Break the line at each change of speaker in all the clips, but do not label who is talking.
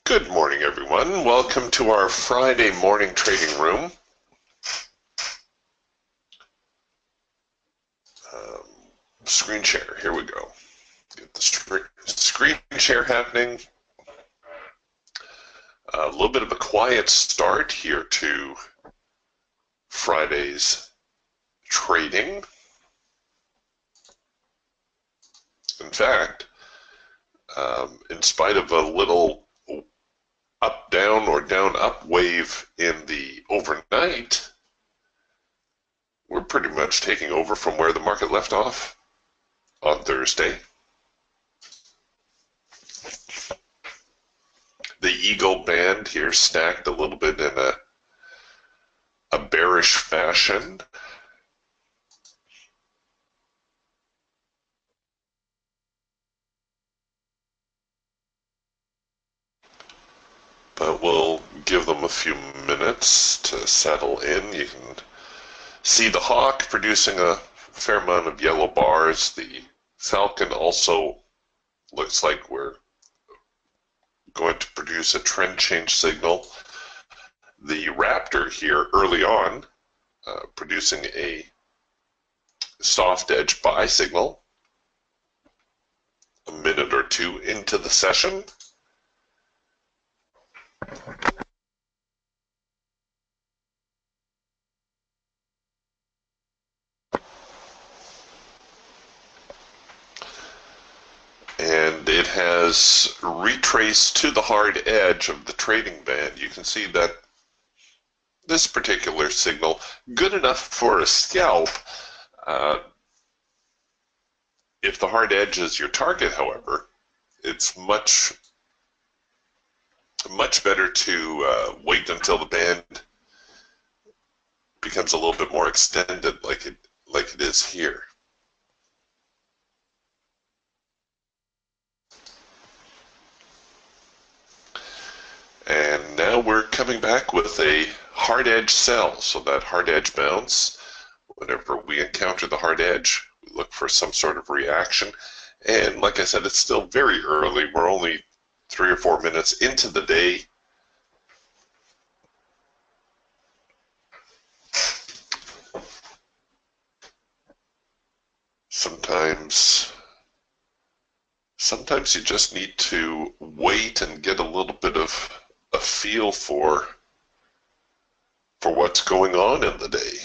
Good morning, everyone. Welcome to our Friday morning trading room. Screen share, here we go. Get the screen share happening. A little bit of a quiet start here to Friday's trading. In fact, in spite of a little up-down or down-up wave in the overnight, we're pretty much taking over from where the market left off on Thursday. The Eagle band here stacked a little bit in a bearish fashion. But we'll give them a few minutes to settle in. You can see the Hawk producing a fair amount of yellow bars. The Falcon also looks like we're going to produce a trend change signal. The Raptor here early on producing a soft edge buy signal a minute or two into the session. And it has retraced to the hard edge of the trading band. You can see that this particular signal, good enough for a scalp. If the hard edge is your target, however, it's much better to wait until the band becomes a little bit more extended, like it is here. And now we're coming back with a hard edge sell. So that hard edge bounce, whenever we encounter the hard edge, we look for some sort of reaction. And like I said, it's still very early. We're only 3 or 4 minutes into the day. Sometimes you just need to wait and get a little bit of a feel for what's going on in the day.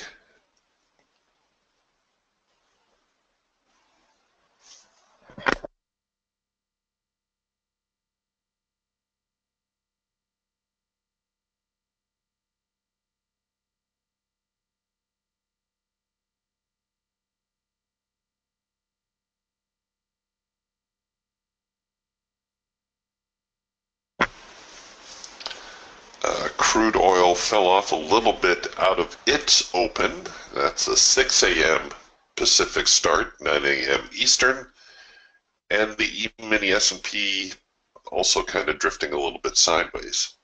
Crude oil fell off a little bit out of its open. That's a 6 a.m. Pacific start, 9 a.m. Eastern. And the E-mini S&P also kind of drifting a little bit sideways.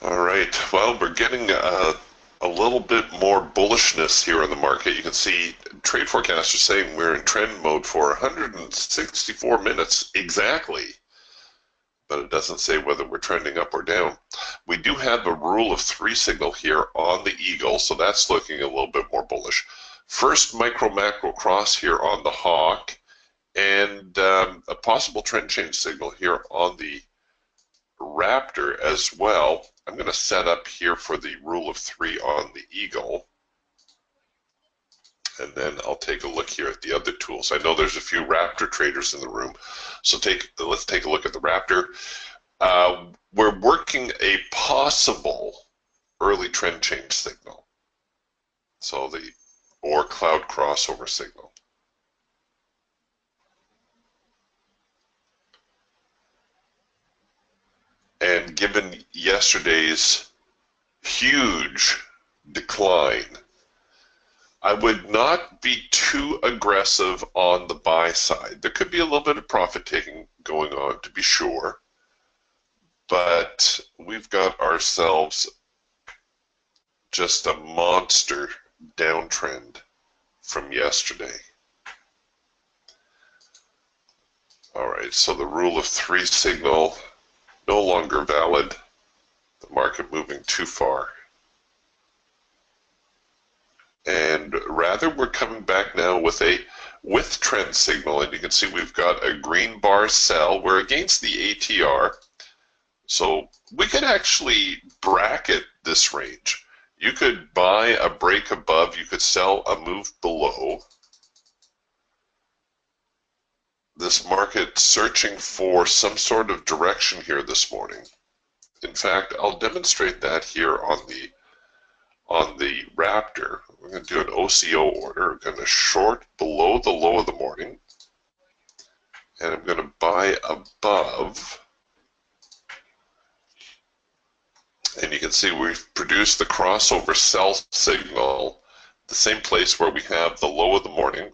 All right, well, we're getting a little bit more bullishness here in the market. You can see trade forecasters saying we're in trend mode for 164 minutes exactly, but it doesn't say whether we're trending up or down. We do have a rule of 3 signal here on the Eagle, so that's looking a little bit more bullish. First micro-macro cross here on the Hawk, and a possible trend change signal here on the Raptor as well. I'm going to set up here for the rule of 3 on the Eagle. and then I'll take a look here at the other tools. I know there's a few Raptor traders in the room, so let's take a look at the Raptor. We're working a possible early trend change signal, so or cloud crossover signal. And given yesterday's huge decline, I would not be too aggressive on the buy side. There could be a little bit of profit taking going on, to be sure, but we've got ourselves just a monster downtrend from yesterday. All right, so the rule of three signal no longer valid. The market moving too far. And rather, we're coming back now with a trend signal, and you can see we've got a green bar sell. We're against the ATR, so we could actually bracket this range. You could buy a break above, you could sell a move below. This market searching for some sort of direction here this morning. In fact, I'll demonstrate that here on the Raptor. We're going to do an OCO order. We're going to short below the low of the morning, and I'm going to buy above. And you can see we've produced the crossover sell signal, the same place where we have the low of the morning.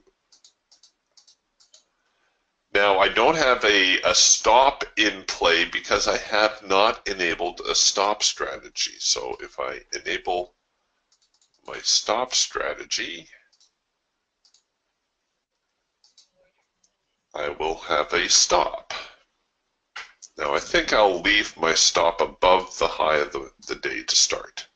Now, I don't have a stop in play because I have not enabled a stop strategy. So if I enable my stop strategy, I will have a stop. Now, I think I'll leave my stop above the high of the day to start.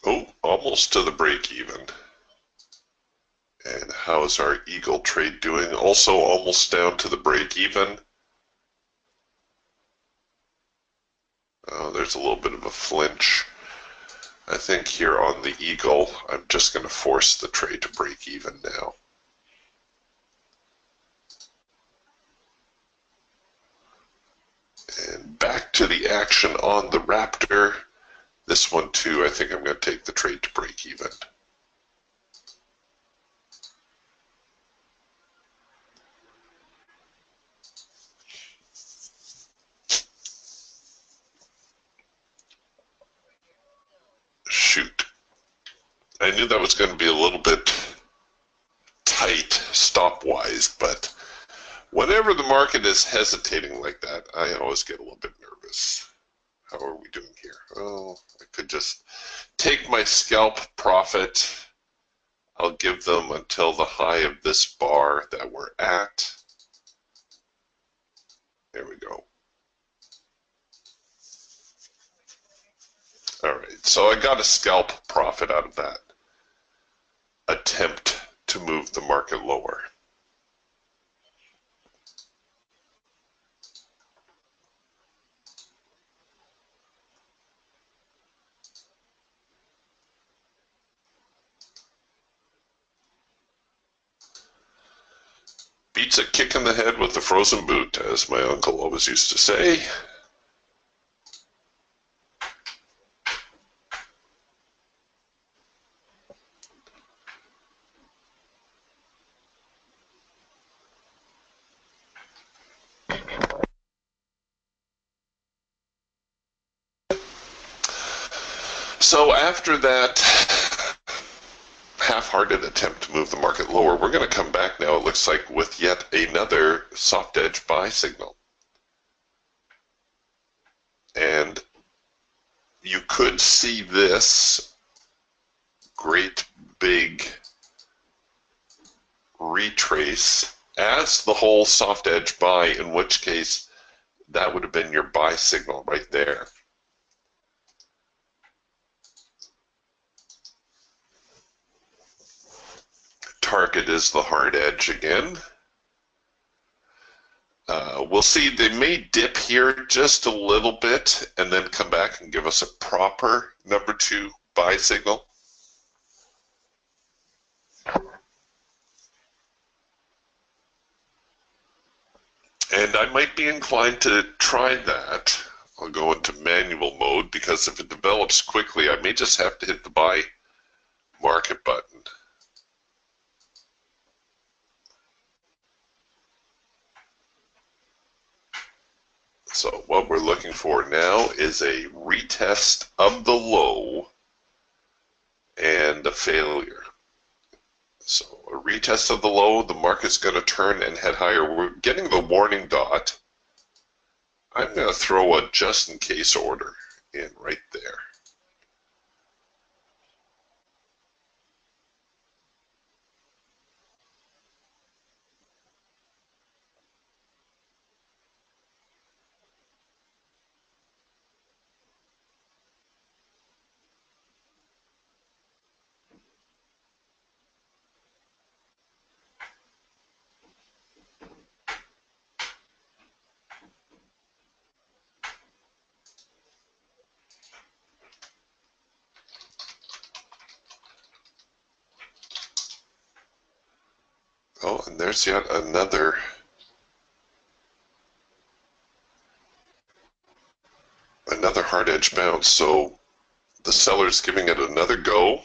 Oh, almost to the break even. And how's our Eagle trade doing? Also almost down to the break even. There's a little bit of a flinch. I think here on the Eagle, I'm just going to force the trade to break even now. And back to the action on the Raptor. This one too, I think I'm going to take the trade to break even. Shoot. I knew that was going to be a little bit tight stop-wise, but whenever the market is hesitating like that, I always get a little bit nervous. How are we doing here? Oh, I could just take my scalp profit. I'll give them until the high of this bar that we're at. There we go. All right, so I got a scalp profit out of that attempt to move the market lower. Beats a kick in the head with a frozen boot, as my uncle always used to say. So after that half-hearted attempt to move the market lower. We're going to come back now, it looks like, with yet another soft edge buy signal. And you could see this great big retrace as the whole soft edge buy, in which case that would have been your buy signal right there. Target is the hard edge again. We'll see they may dip here just a little bit and then come back and give us a proper number 2 buy signal. And I might be inclined to try that. I'll go into manual mode because if it develops quickly, I may just have to hit the buy market button. So what we're looking for now is a retest of the low and a failure. So a retest of the low, the market's going to turn and head higher. We're getting the warning dot. I'm going to throw a just in case order in right there. Oh, and there's yet another hard edge bounce. So the seller's giving it another go.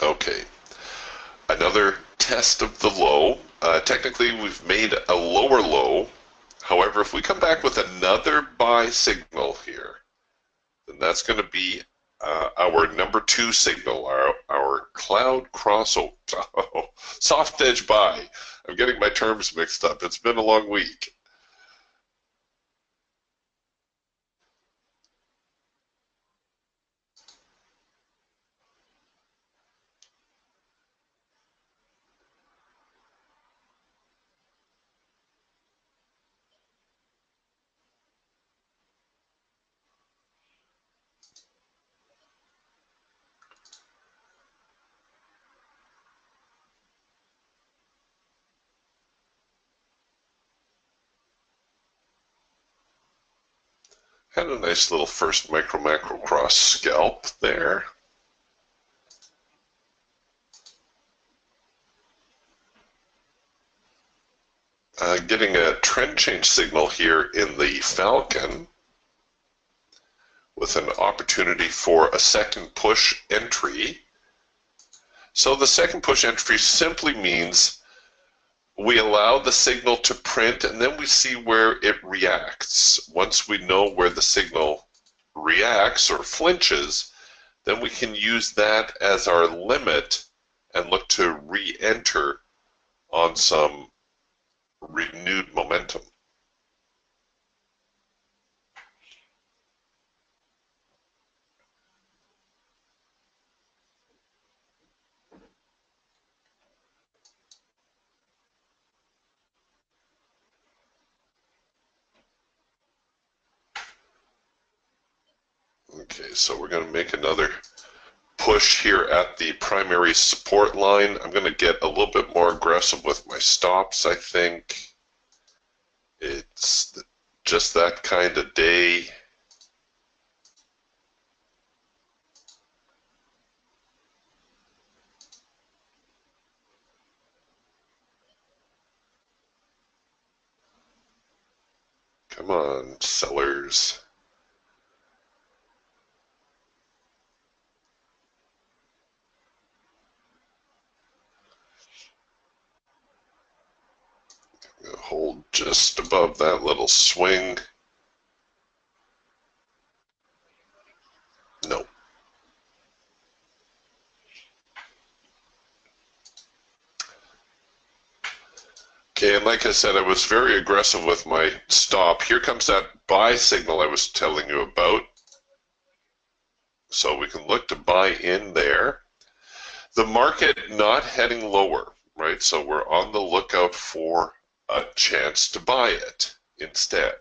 Okay, another test of the low. Technically, we've made a lower low. However, if we come back with another buy signal here, then that's going to be our number 2 signal, our cloud crossover, soft edge buy. I'm getting my terms mixed up. It's been a long week. Had a nice little first micro-macro cross scalp there. Getting a trend change signal here in the Falcon with an opportunity for a second push entry. So the second push entry simply means we allow the signal to print and then we see where it reacts. Once we know where the signal reacts or flinches, then we can use that as our limit and look to re-enter on some renewed momentum. Okay, so we're going to make another push here at the primary support line. I'm going to get a little bit more aggressive with my stops, I think. It's just that kind of day. Come on, sellers. Hold just above that little swing. No. Okay, and like I said, I was very aggressive with my stop. Here comes that buy signal I was telling you about. So we can look to buy in there. The market not heading lower, right? So we're on the lookout for a chance to buy it instead.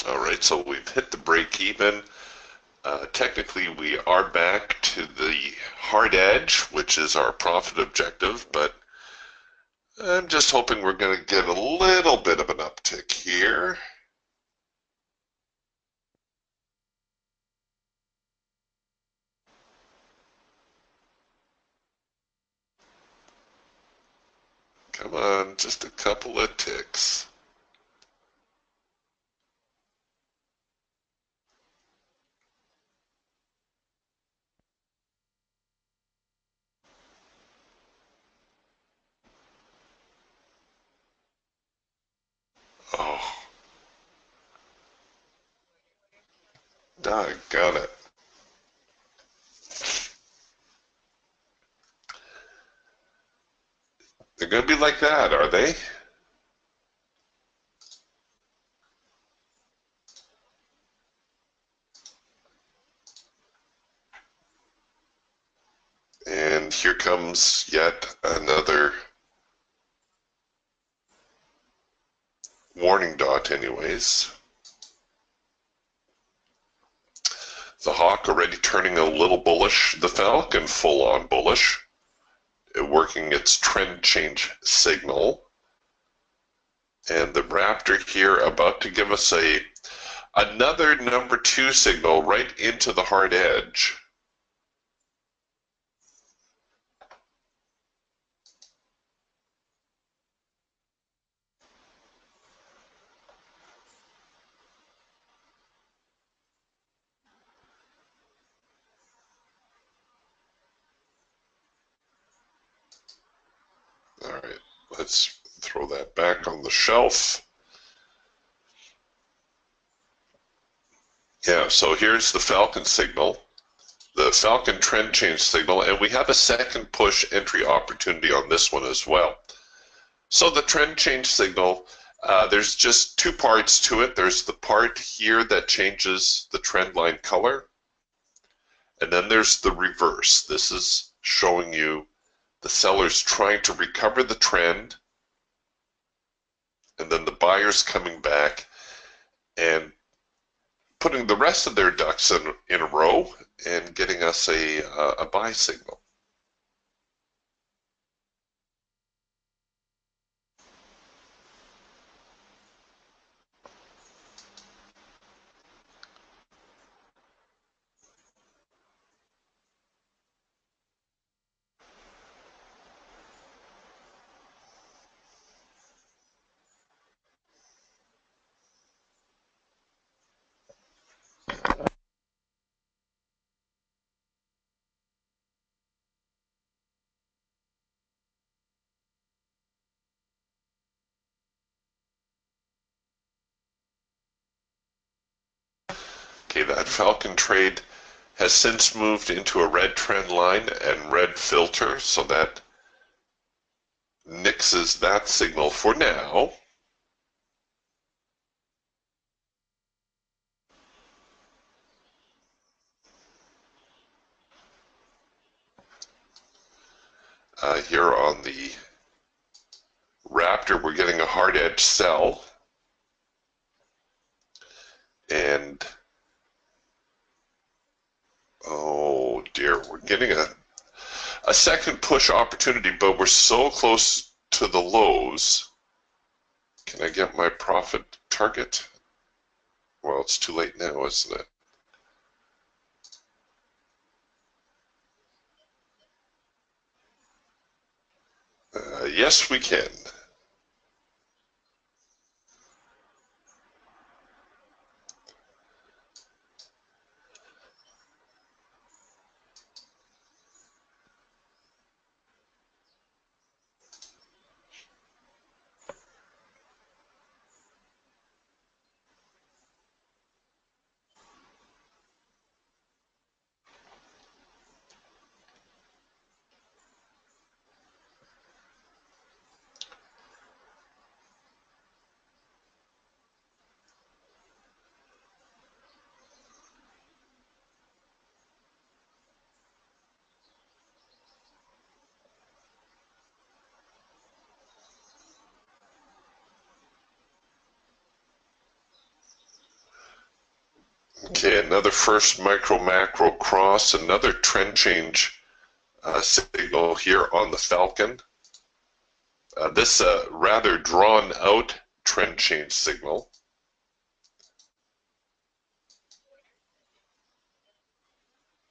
All right, so we've hit the break even. Technically, we are back to the hard edge, which is our profit objective, but I'm just hoping we're going to get a little bit of an uptick here. Come on, just a couple of ticks. Oh, doggone it. They're going to be like that, are they? And here comes yet another warning dot anyways. The hawk already turning a little bullish. The falcon full on bullish, working its trend change signal. And the raptor here about to give us another number 2 signal right into the hard edge. All right, let's throw that back on the shelf. Yeah, so here's the falcon signal, the falcon trend change signal, and we have a second push entry opportunity on this one as well. So the trend change signal, there's just 2 parts to it. There's the part here that changes the trend line color, and then there's the reverse. This is showing you the sellers trying to recover the trend, and then the buyers coming back and putting the rest of their ducks in a row and getting us a buy signal. Okay, that falcon trade has since moved into a red trend line and red filter, so that nixes that signal for now. Here on the Raptor, we're getting a hard edge sell, and oh dear, we're getting a second push opportunity, but we're so close to the lows. Can I get my profit target? Well, it's too late now, isn't it? Yes, we can. Okay, another first micro macro cross, another trend change signal here on the Falcon. This rather drawn out trend change signal.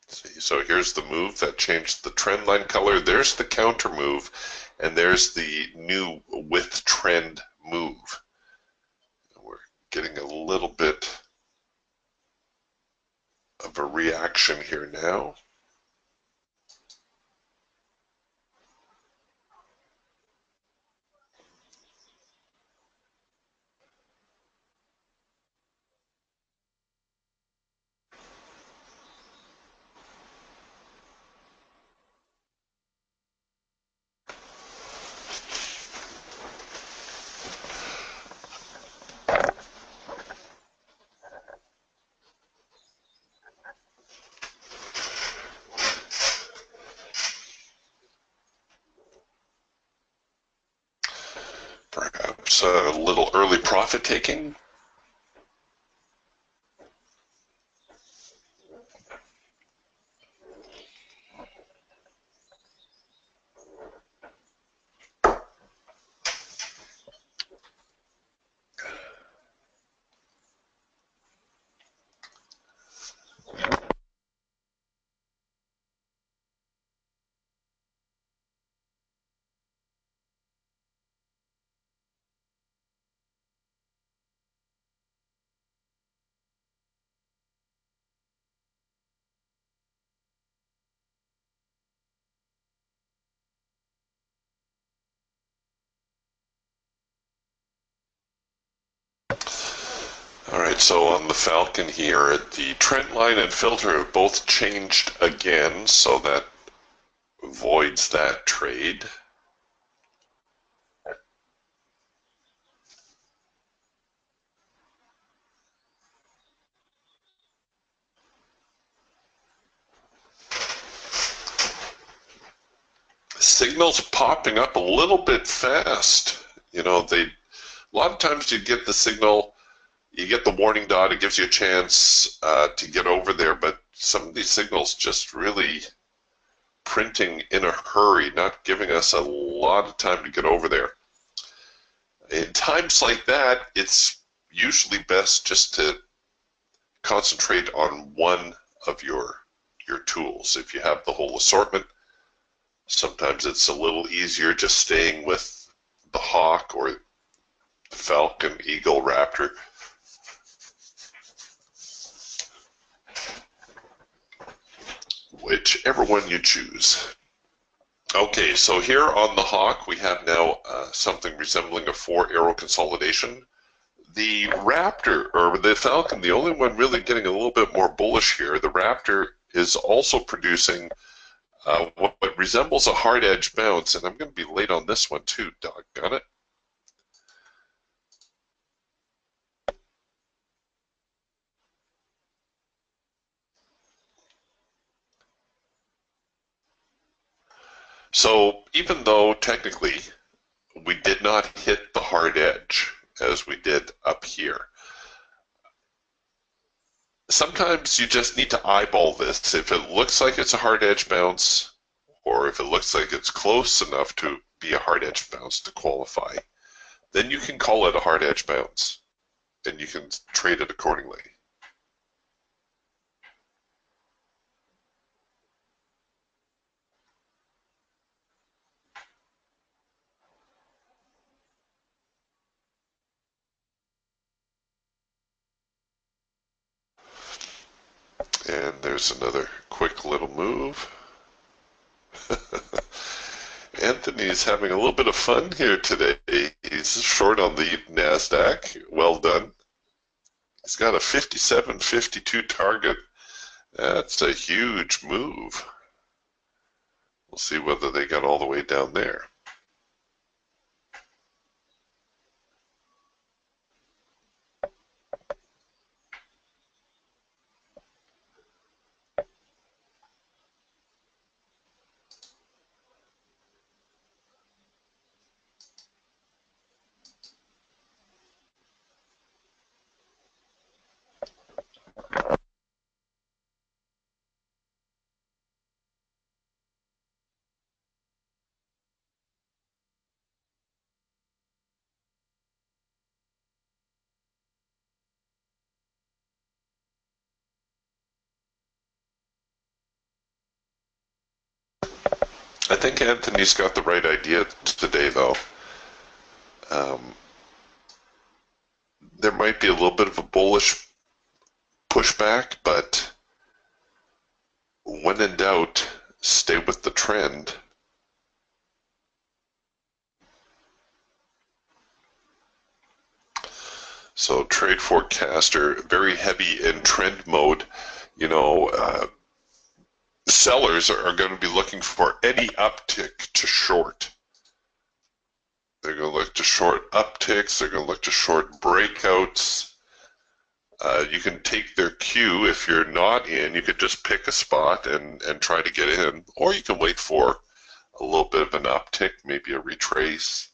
So here's the move that changed the trend line color. There's the counter move, and there's the new with trend move. We're getting a little bit of a reaction here now. Perhaps a little early profit taking. All right, so on the Falcon here, the trend line and filter have both changed again, so that voids that trade. Signals popping up a little bit fast. You know, a lot of times you get the signal, you get the warning dot, it gives you a chance to get over there, but some of these signals just really printing in a hurry, not giving us a lot of time to get over there. In times like that, it's usually best just to concentrate on one of your tools. If you have the whole assortment, sometimes it's a little easier just staying with the Hawk or the Falcon, Eagle, Raptor. Whichever one you choose. Okay, so here on the Hawk, we have now something resembling a 4-arrow consolidation. The Raptor, or the Falcon, the only one really getting a little bit more bullish here. The Raptor is also producing what resembles a hard edge bounce, and I'm going to be late on this one too, doggone it. So even though technically we did not hit the hard edge as we did up here, sometimes you just need to eyeball this. If it looks like it's a hard edge bounce, or if it looks like it's close enough to be a hard edge bounce to qualify, then you can call it a hard edge bounce and you can trade it accordingly. And there's another quick little move. Anthony's having a little bit of fun here today. He's short on the NASDAQ. Well done. He's got a 57.52 target. That's a huge move. We'll see whether they got all the way down there. I think Anthony's got the right idea today, though. There might be a little bit of a bullish pushback, but when in doubt, stay with the trend. So trade forecaster, very heavy in trend mode. You know, sellers are going to be looking for any uptick to short. They're going to look to short upticks. They're going to look to short breakouts. You can take their cue. If you're not in, you could just pick a spot and try to get in, or you can wait for a little bit of an uptick, maybe a retrace.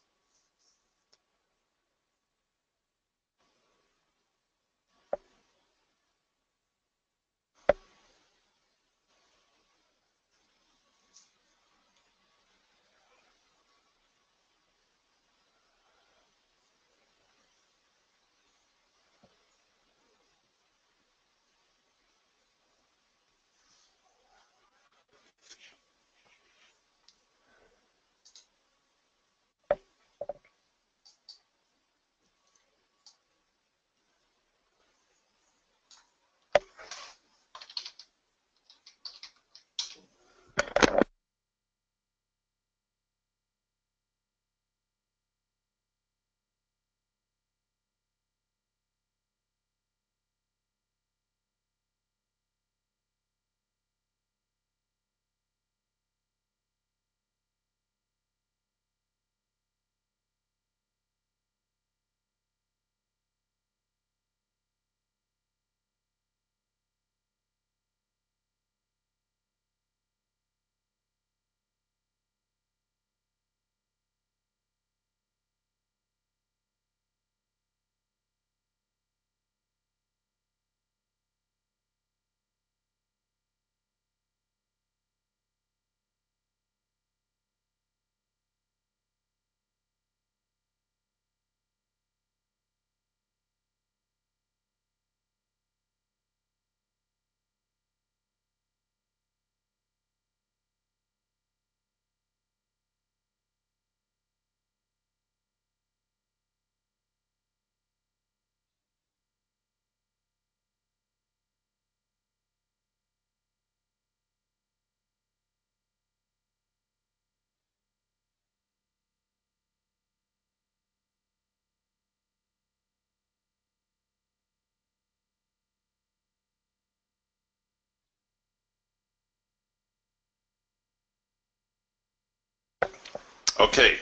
Okay,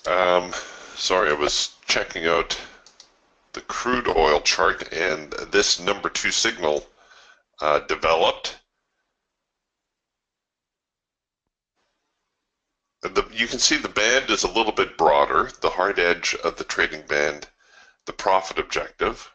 um, sorry, I was checking out the crude oil chart, and this number two signal developed. You can see the band is a little bit broader, the hard edge of the trading band, the profit objective.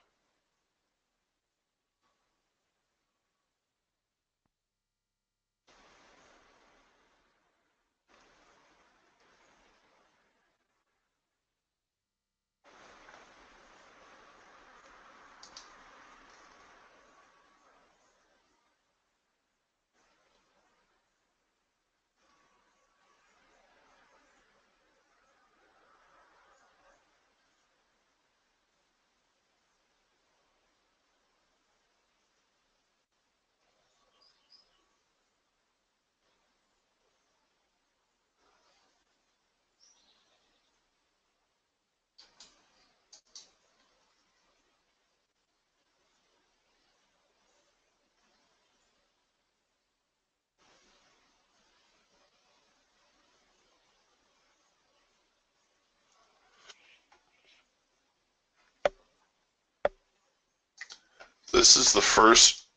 This is the first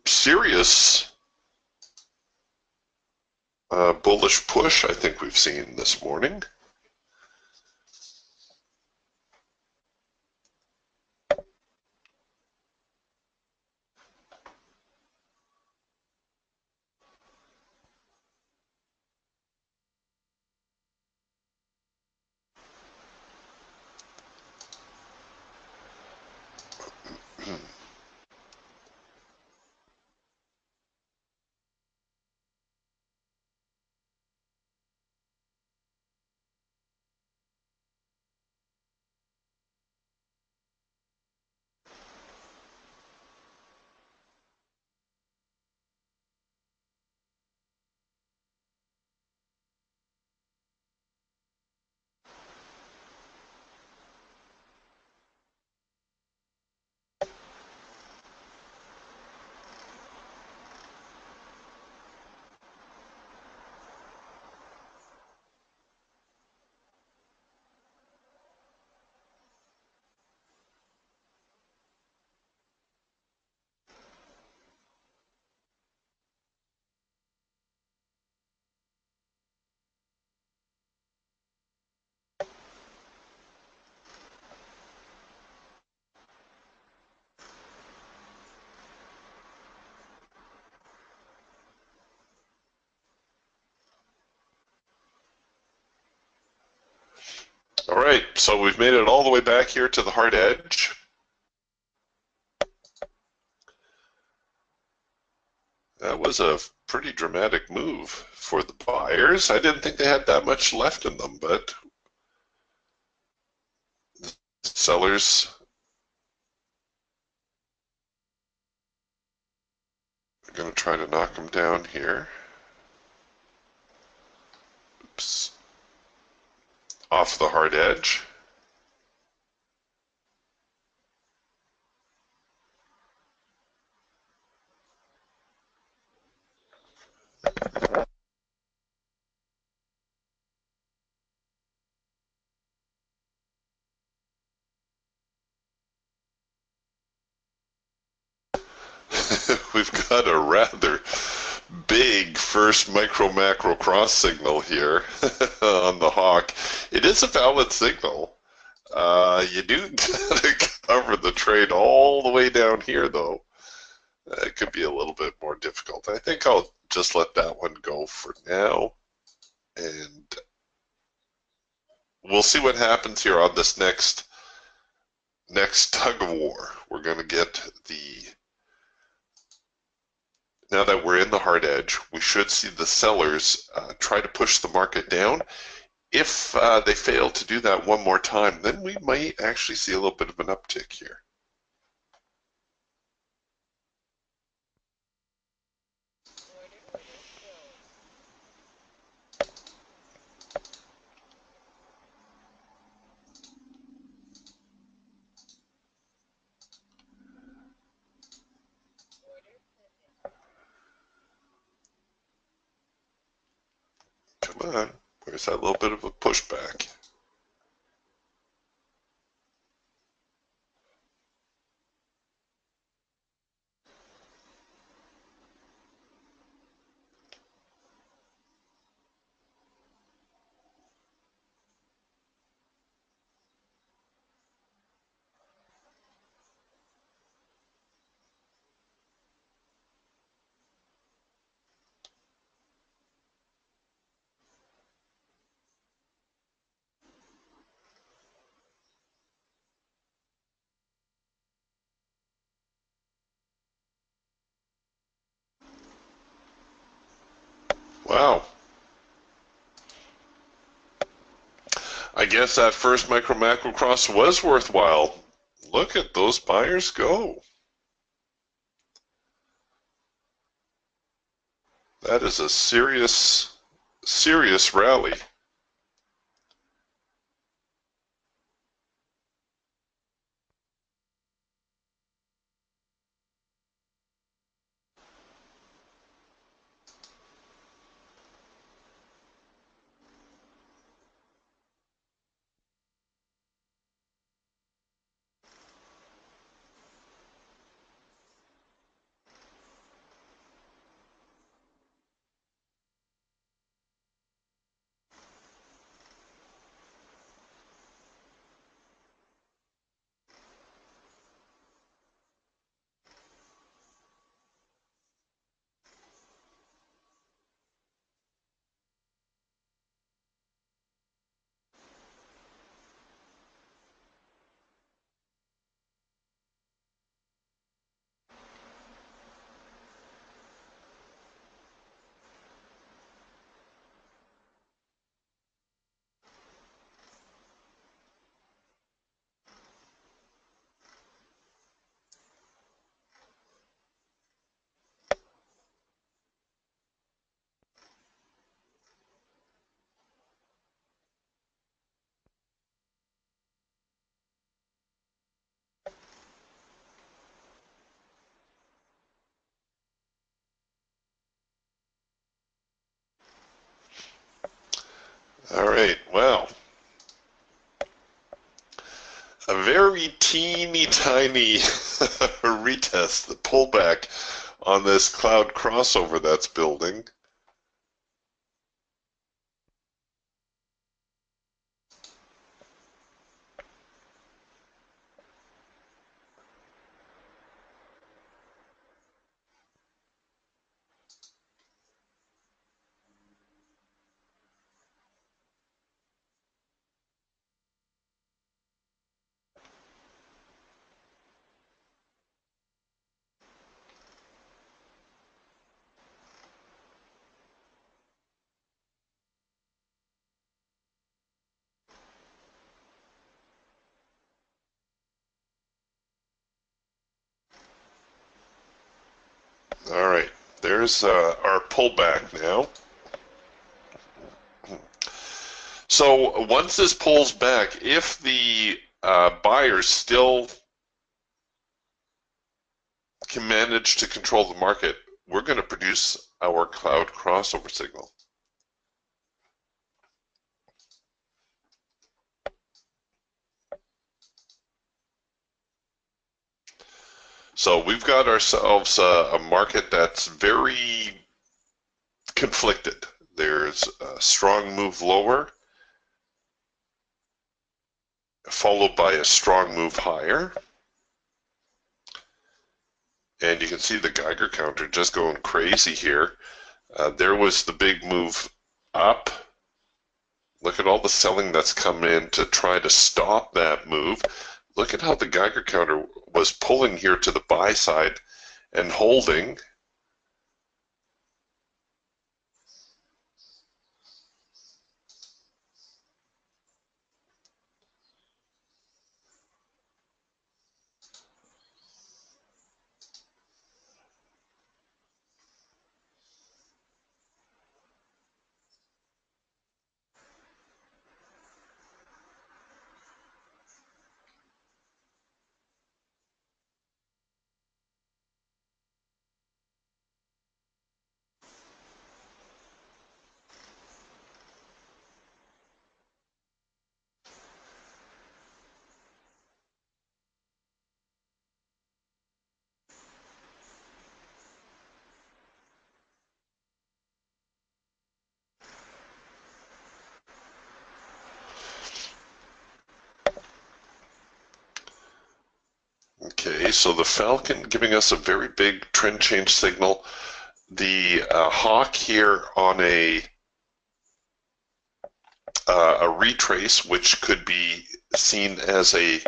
serious bullish push I think we've seen this morning. All right, so we've made it all the way back here to the hard edge. That was a pretty dramatic move for the buyers. I didn't think they had that much left in them, but sellers are going to try to knock them down here. Oops. Off the hard edge. We've got a rather big first micro macro cross signal here on the hawk. It is a valid signal. You do gotta cover the trade all the way down here, though. It could be a little bit more difficult. I think I'll just let that one go for now, and we'll see what happens here on this next tug of war. We're going to get the, now that we're in the hard edge, we should see the sellers try to push the market down. If they fail to do that one more time, then we might actually see a little bit of an uptick here. Come on. Where's that little bit of a pushback? Wow. I guess that first micro macro cross was worthwhile. Look at those buyers go. That is a serious, serious rally. All right, well, a very teeny tiny retest, the pullback on this cloud crossover that's building. All right, there's our pullback now. So once this pulls back, if the buyers still can manage to control the market, we're going to produce our cloud crossover signal. So we've got ourselves a market that's very conflicted. There's a strong move lower, followed by a strong move higher. And you can see the Geiger counter just going crazy here. There was the big move up. Look at all the selling that's come in to try to stop that move. Look at how the Geiger counter was pulling here to the buy side and holding. so the Falcon giving us a very big trend change signal. The hawk here on a retrace, which could be seen as a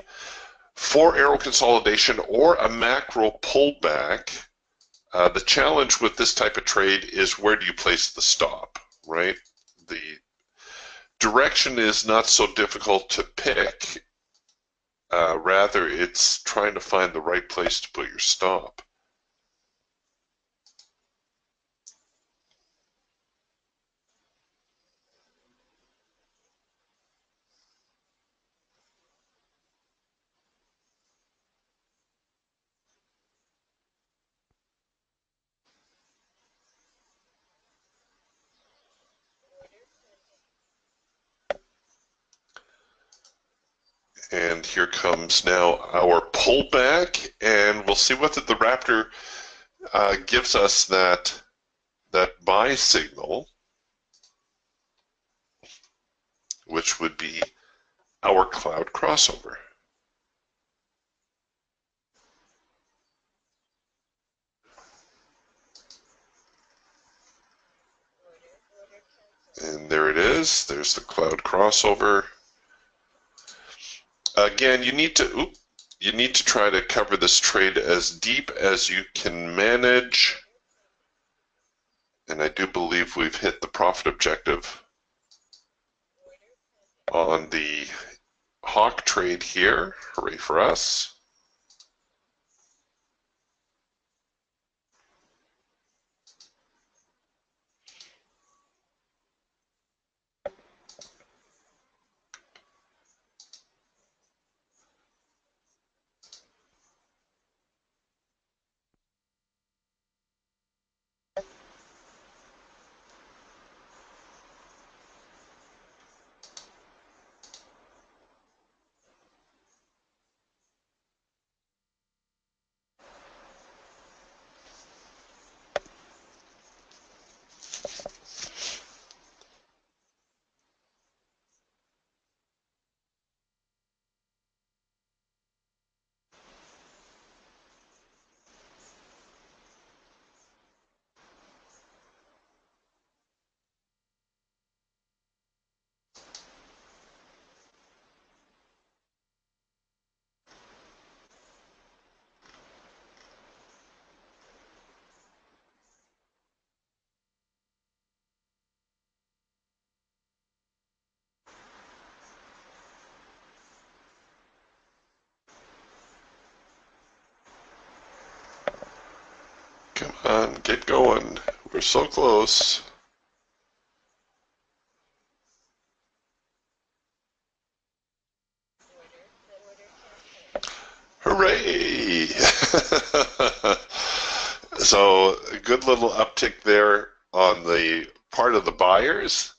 4-arrow consolidation or a macro pullback. The challenge with this type of trade is where do you place the stop, right? The direction is not so difficult to pick. Rather, it's trying to find the right place to put your stop. And here comes now our pullback, and we'll see whether the Raptor gives us that buy signal, which would be our cloud crossover. And there it is. There's the cloud crossover. Again, you need to try to cover this trade as deep as you can manage. And I do believe we've hit the profit objective on the hawk trade here. Hooray for us. Come on, get going. We're so close. Hooray! So a good little uptick there on the part of the buyers.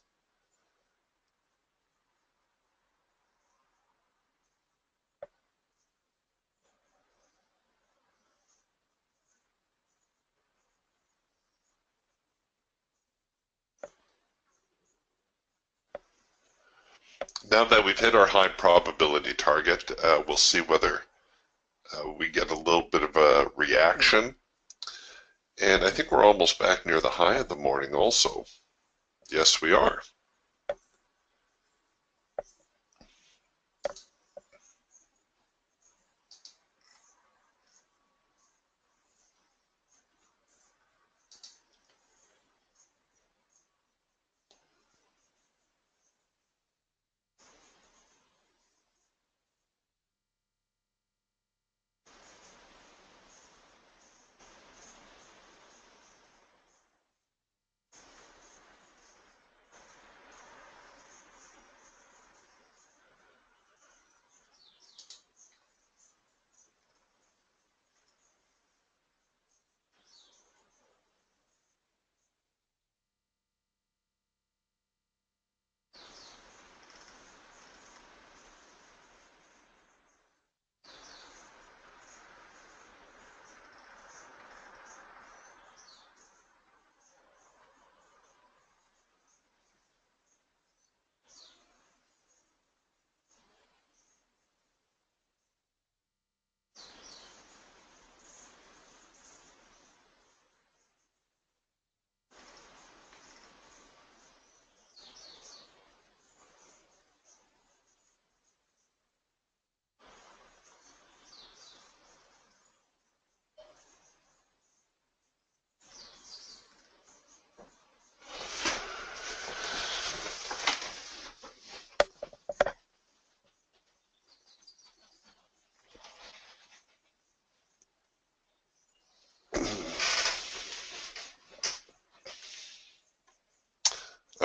Now that we've hit our high probability target, we'll see whether we get a little bit of a reaction. And I think we're almost back near the high of the morning also. Yes, we are.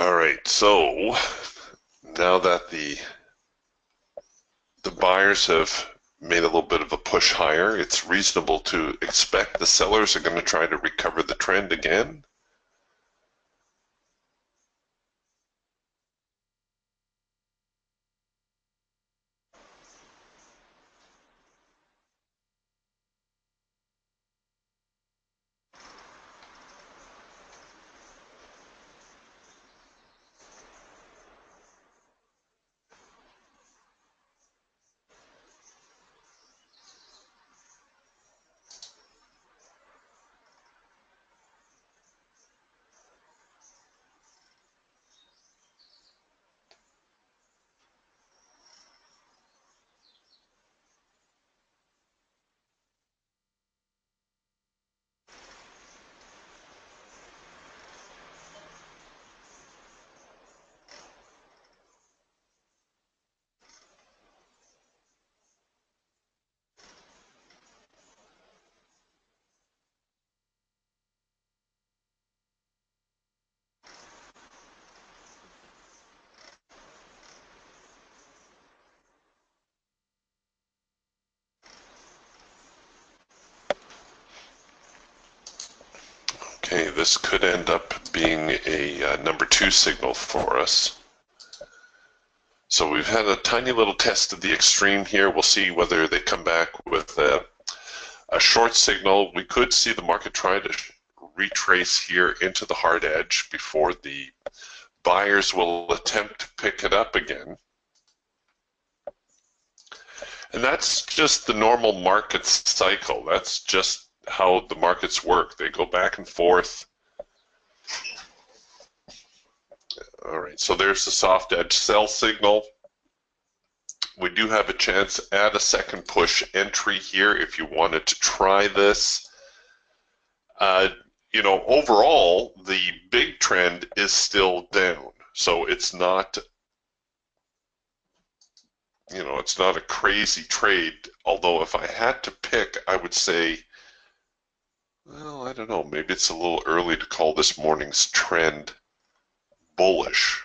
All right, so now that the buyers have made a little bit of a push higher, it's reasonable to expect the sellers are going to try to recover the trend again. Okay, this could end up being a number 2 signal for us. So we've had a tiny little test of the extreme here. We'll see whether they come back with a short signal. We could see the market try to retrace here into the hard edge before the buyers will attempt to pick it up again. And that's just the normal market cycle. That's just how the markets work. They go back and forth. All right, so there's the soft edge sell signal. We do have a chance at a second push entry here if you wanted to try this. You know, overall, the big trend is still down. So it's not, you know, it's not a crazy trade. Although if I had to pick, I would say, well, I don't know, maybe it's a little early to call this morning's trend bullish.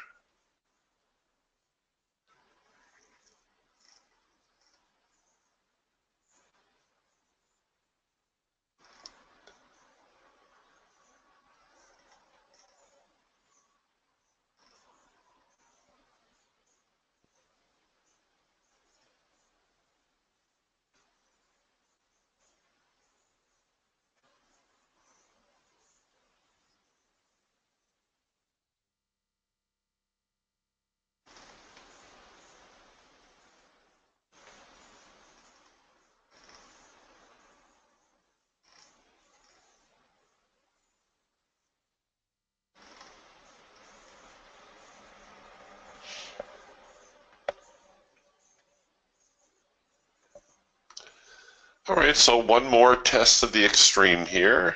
All right, so one more test of the extreme here.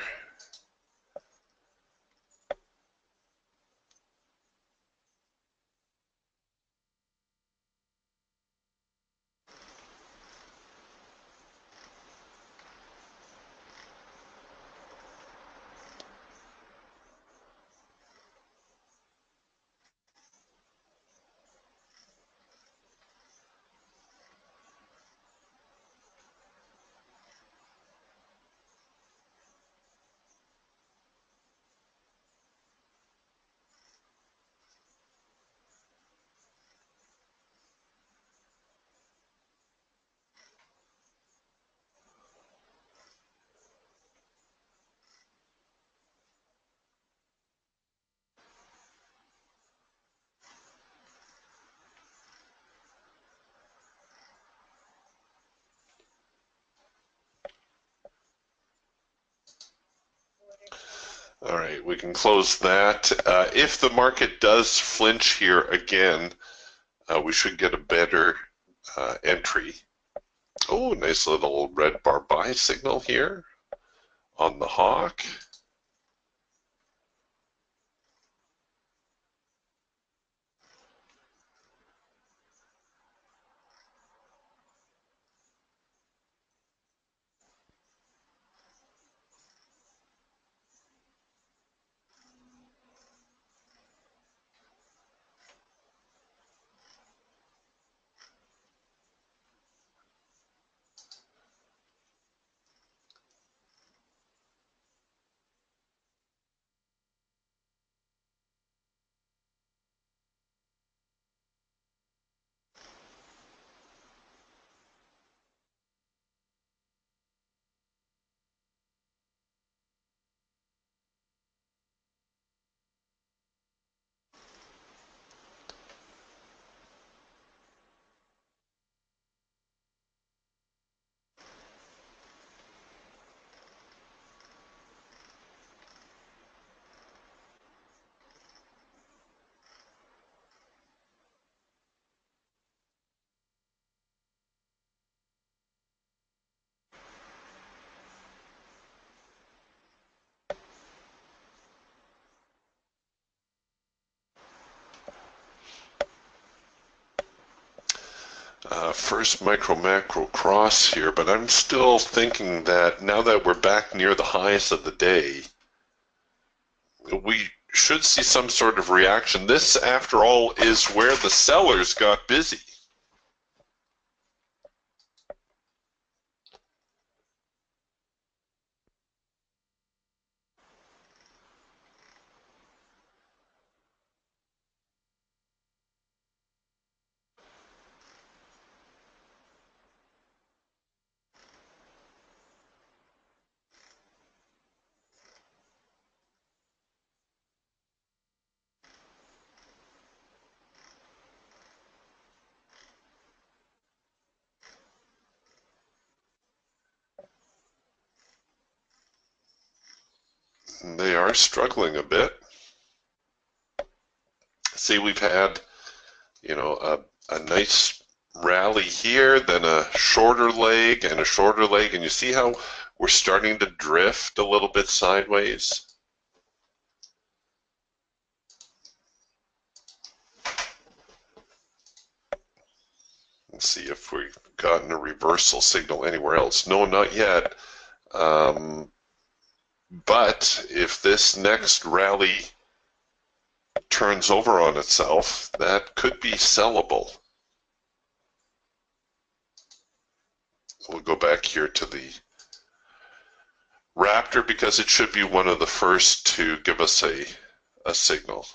All right, we can close that. If the market does flinch here again, we should get a better entry. Oh, nice little red bar buy signal here on the hawk. first micro macro cross here, but I'm still thinking that now that we're back near the highs of the day, we should see some sort of reaction. This, after all, is where the sellers got busy. They are struggling a bit. See, we've had, a nice rally here, then a shorter leg and a shorter leg, and you see how we're starting to drift a little bit sideways? Let's see if we've gotten a reversal signal anywhere else. No, not yet. But if this next rally turns over on itself, that could be sellable. We'll go back here to the Raptor because it should be one of the first to give us a signal.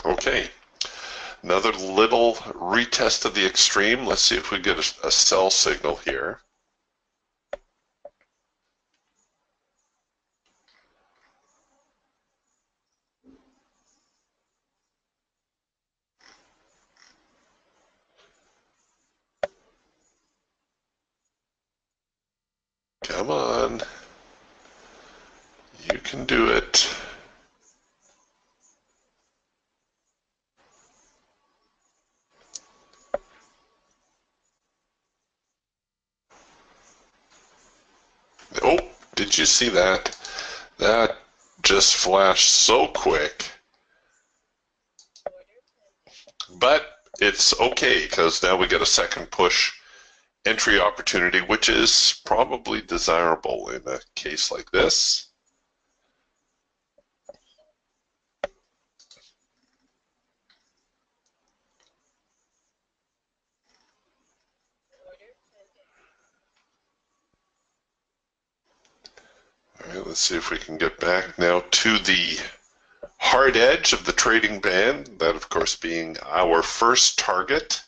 Okay, another little retest of the extreme. Let's see if we get a sell signal here. Come on. You can do it. Oh, did you see that? That just flashed so quick. But it's okay because now we get a second push entry opportunity, which is probably desirable in a case like this. All right, let's see if we can get back now to the hard edge of the trading band, that of course being our first target.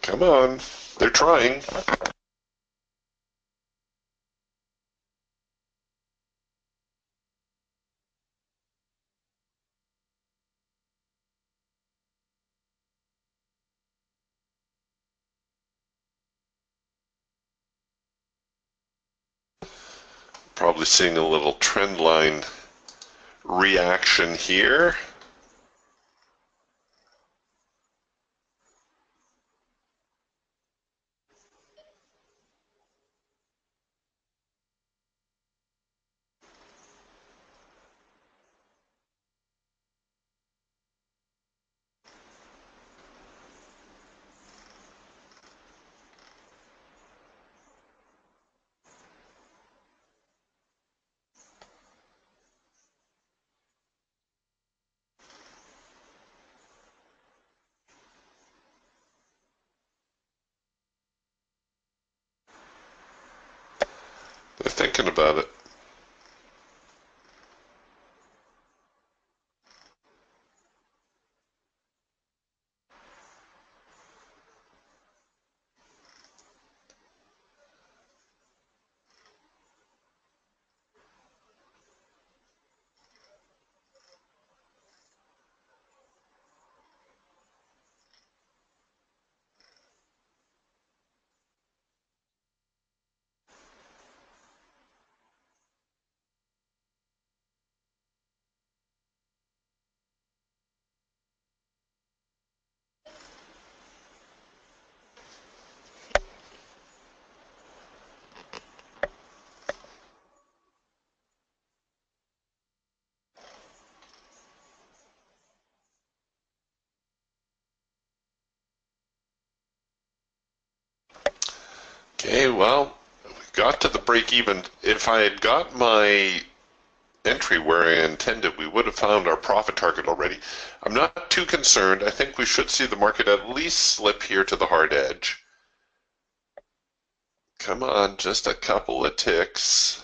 Come on, they're trying. Probably seeing a little trend line reaction here. thinking about it. Okay, well, we got to the break even. If I had got my entry where I intended, we would have found our profit target already. I'm not too concerned. I think we should see the market at least slip here to the hard edge. Come on, just a couple of ticks.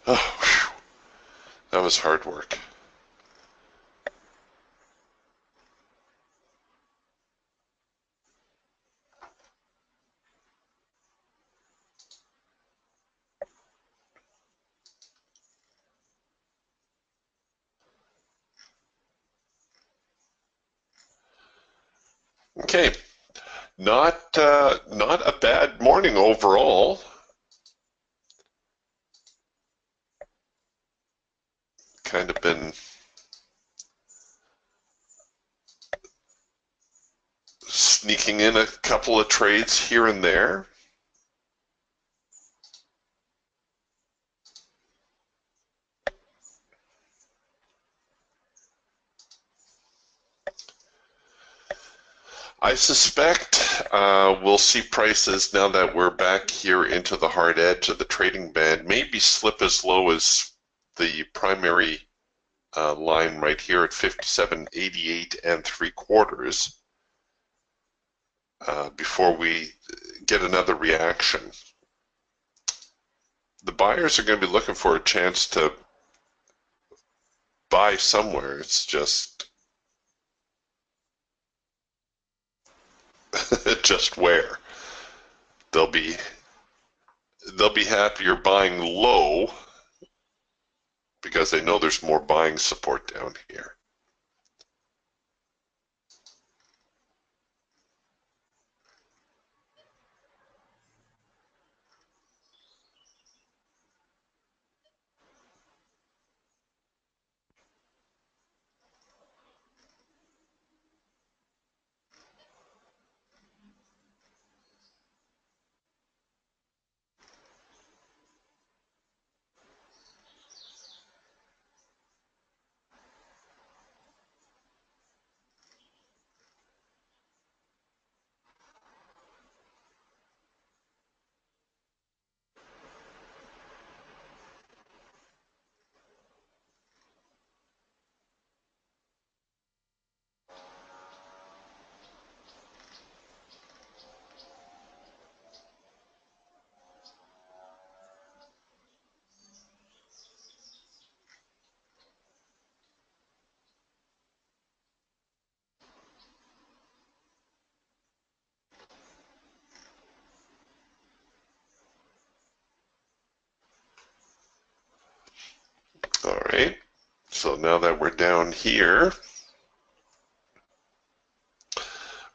Oh, whew. That was hard work. Okay, not a bad morning overall. Kind of been sneaking in a couple of trades here and there. I suspect we'll see prices, now that we're back here into the hard edge of the trading band, maybe slip as low as the primary line right here at 57.88 and 3/4 before we get another reaction. The buyers are going to be looking for a chance to buy somewhere. It's just just where. They'll be happier buying low because they know there's more buying support down here. All right, so now that we're down here,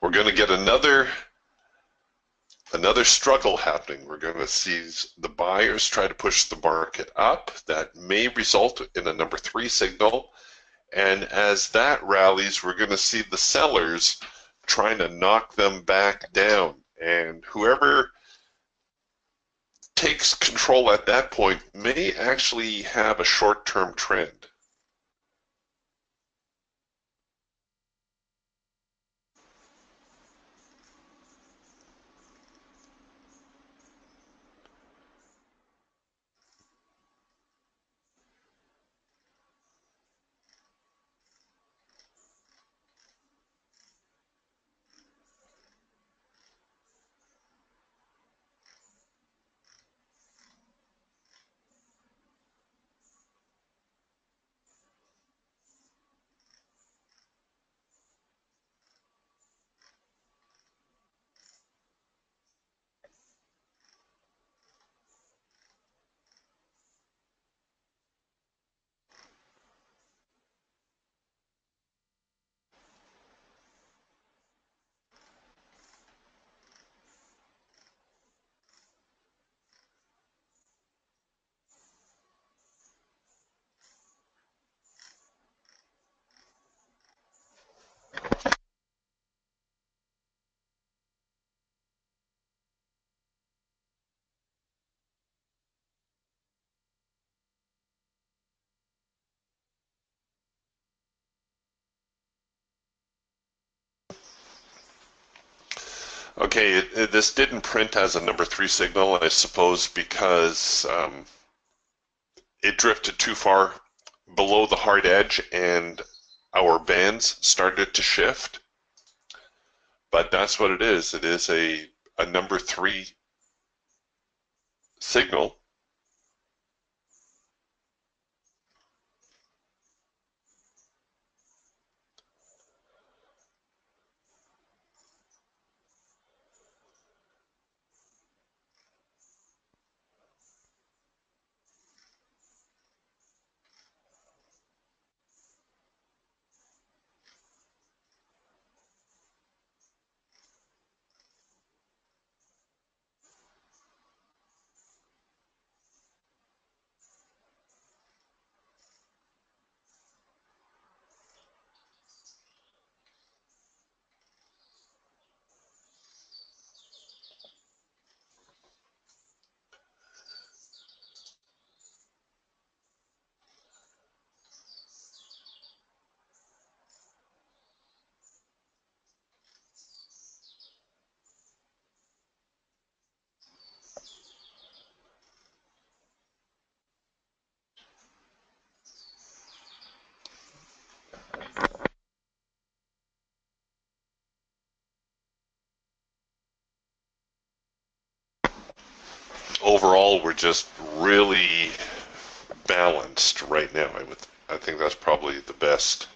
we're going to get another struggle happening. We're going to see the buyers try to push the market up. That may result in a number 3 signal. And as that rallies, we're going to see the sellers trying to knock them back down. And whoever takes control at that point may actually have a short-term trend. Okay, this didn't print as a number 3 signal, I suppose, because it drifted too far below the hard edge and our bands started to shift. But that's what it is. It is a number 3 signal. Overall, we're just really balanced right now. I think that's probably the best.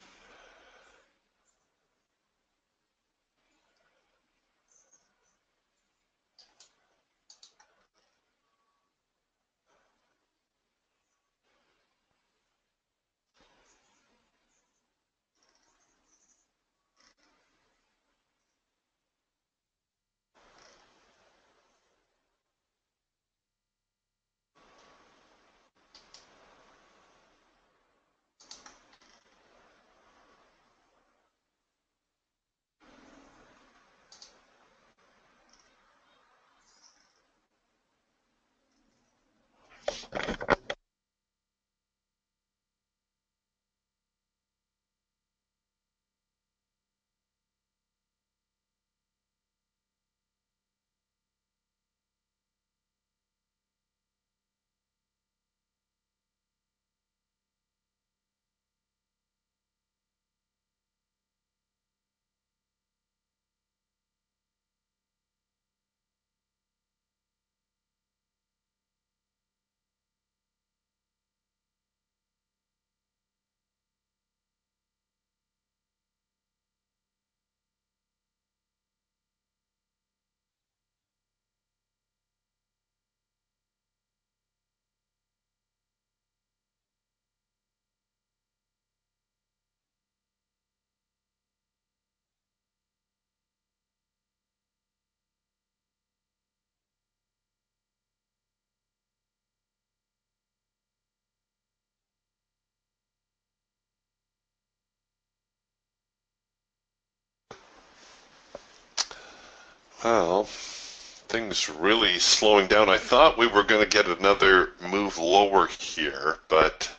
Well, things really slowing down. I thought we were going to get another move lower here, but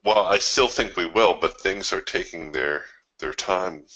well, I still think we will, but things are taking their time.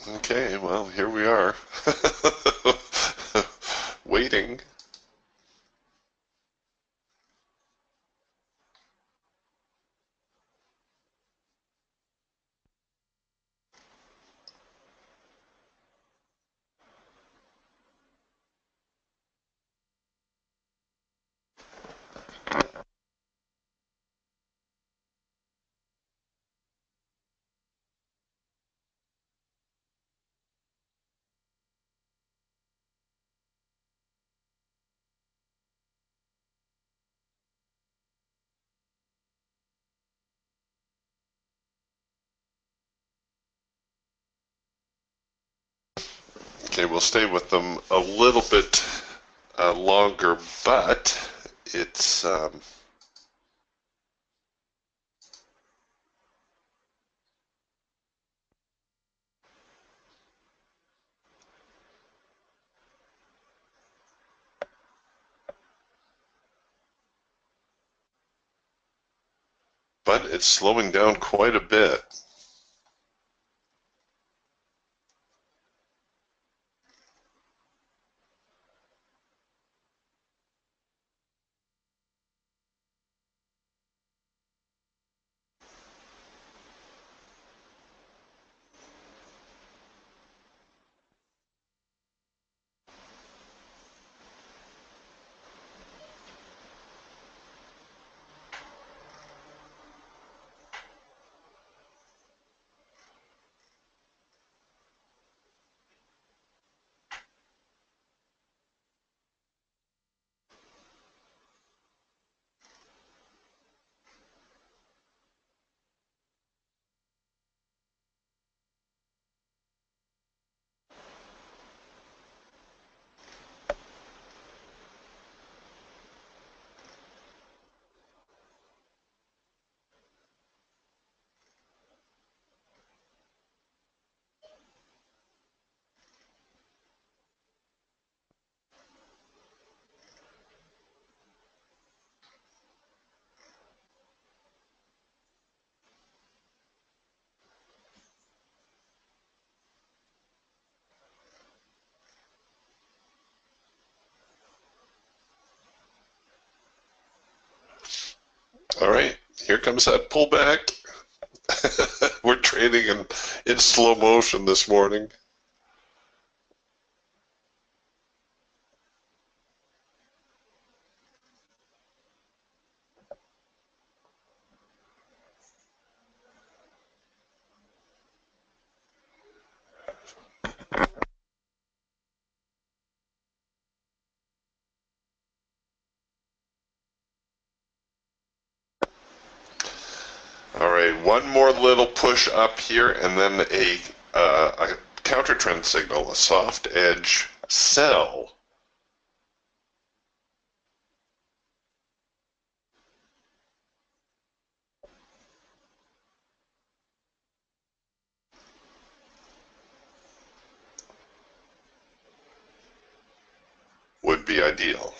Okay, well, here we are. Waiting. Okay, we'll stay with them a little bit longer, but it's but it's slowing down quite a bit. All right, here comes that pullback. We're trading in slow motion this morning. All right, one more little push up here, and then a counter trend signal, a soft edge sell. Would be ideal.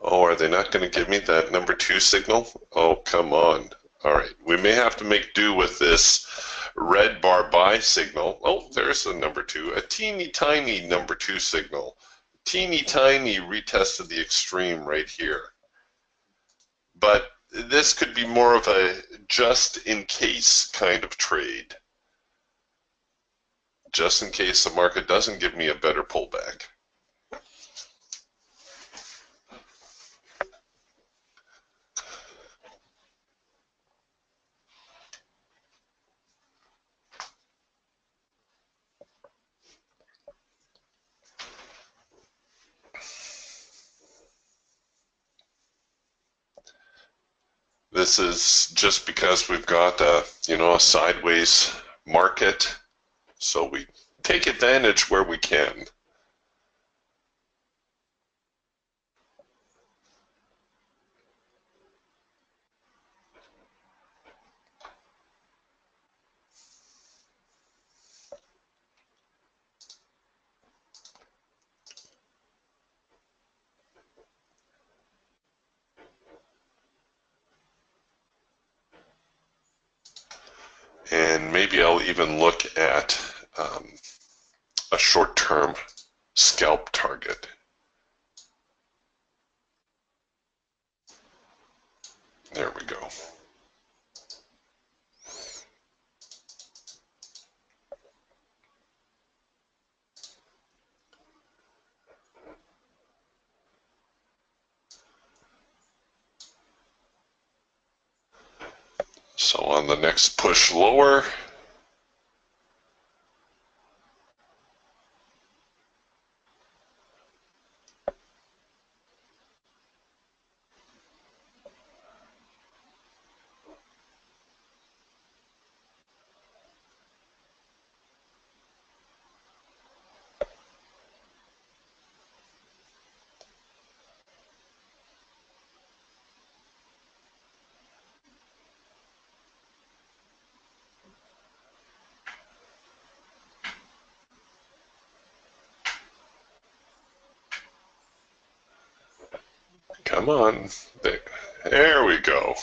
Oh, are they not going to give me that number 2 signal? Oh, come on. All right, we may have to make do with this red bar buy signal. Oh, there's the number 2, a teeny tiny number 2 signal. Teeny tiny retest of the extreme right here. But this could be more of a just-in-case kind of trade, just in case the market doesn't give me a better pullback. This is just because we've got a sideways market, so we take advantage where we can. And maybe I'll even look at a short-term scalp target. There we go. So on the next push lower, come on, there we go.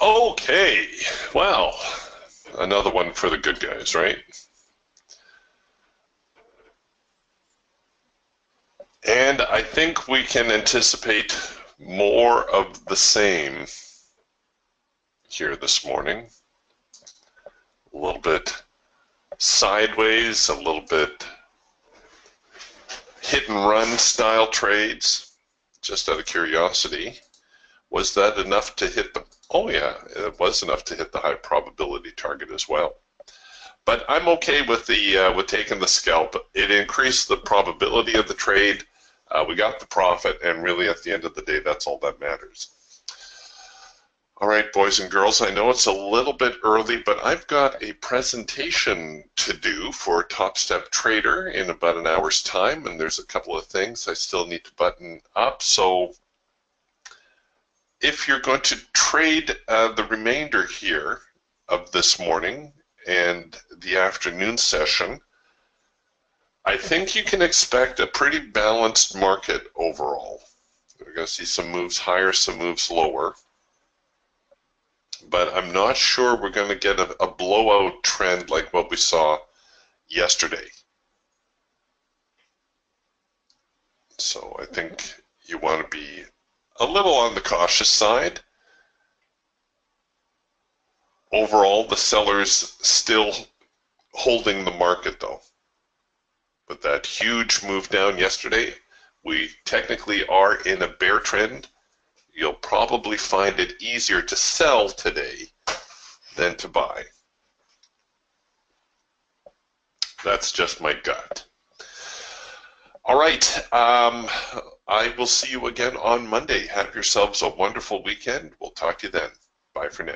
Okay, well, another one for the good guys, right? And I think we can anticipate more of the same here this morning. A little bit sideways, a little bit hit and run style trades. Just out of curiosity, was that enough to hit the, oh yeah, it was enough to hit the high probability target as well. But I'm okay with the with taking the scalp. It increased the probability of the trade. We got the profit, and really at the end of the day, that's all that matters. All right, boys and girls, I know it's a little bit early, but I've got a presentation to do for Top Step Trader in about an hour's time, and there's a couple of things I still need to button up. So if you're going to trade the remainder here of this morning and the afternoon session, I think you can expect a pretty balanced market overall. We're going to see some moves higher, some moves lower. But I'm not sure we're going to get a blowout trend like what we saw yesterday. So I think you want to be a little on the cautious side. Overall, the sellers still holding the market though. With that huge move down yesterday, we technically are in a bear trend. You'll probably find it easier to sell today than to buy. That's just my gut. All right, I will see you again on Monday. Have yourselves a wonderful weekend. We'll talk to you then. Bye for now.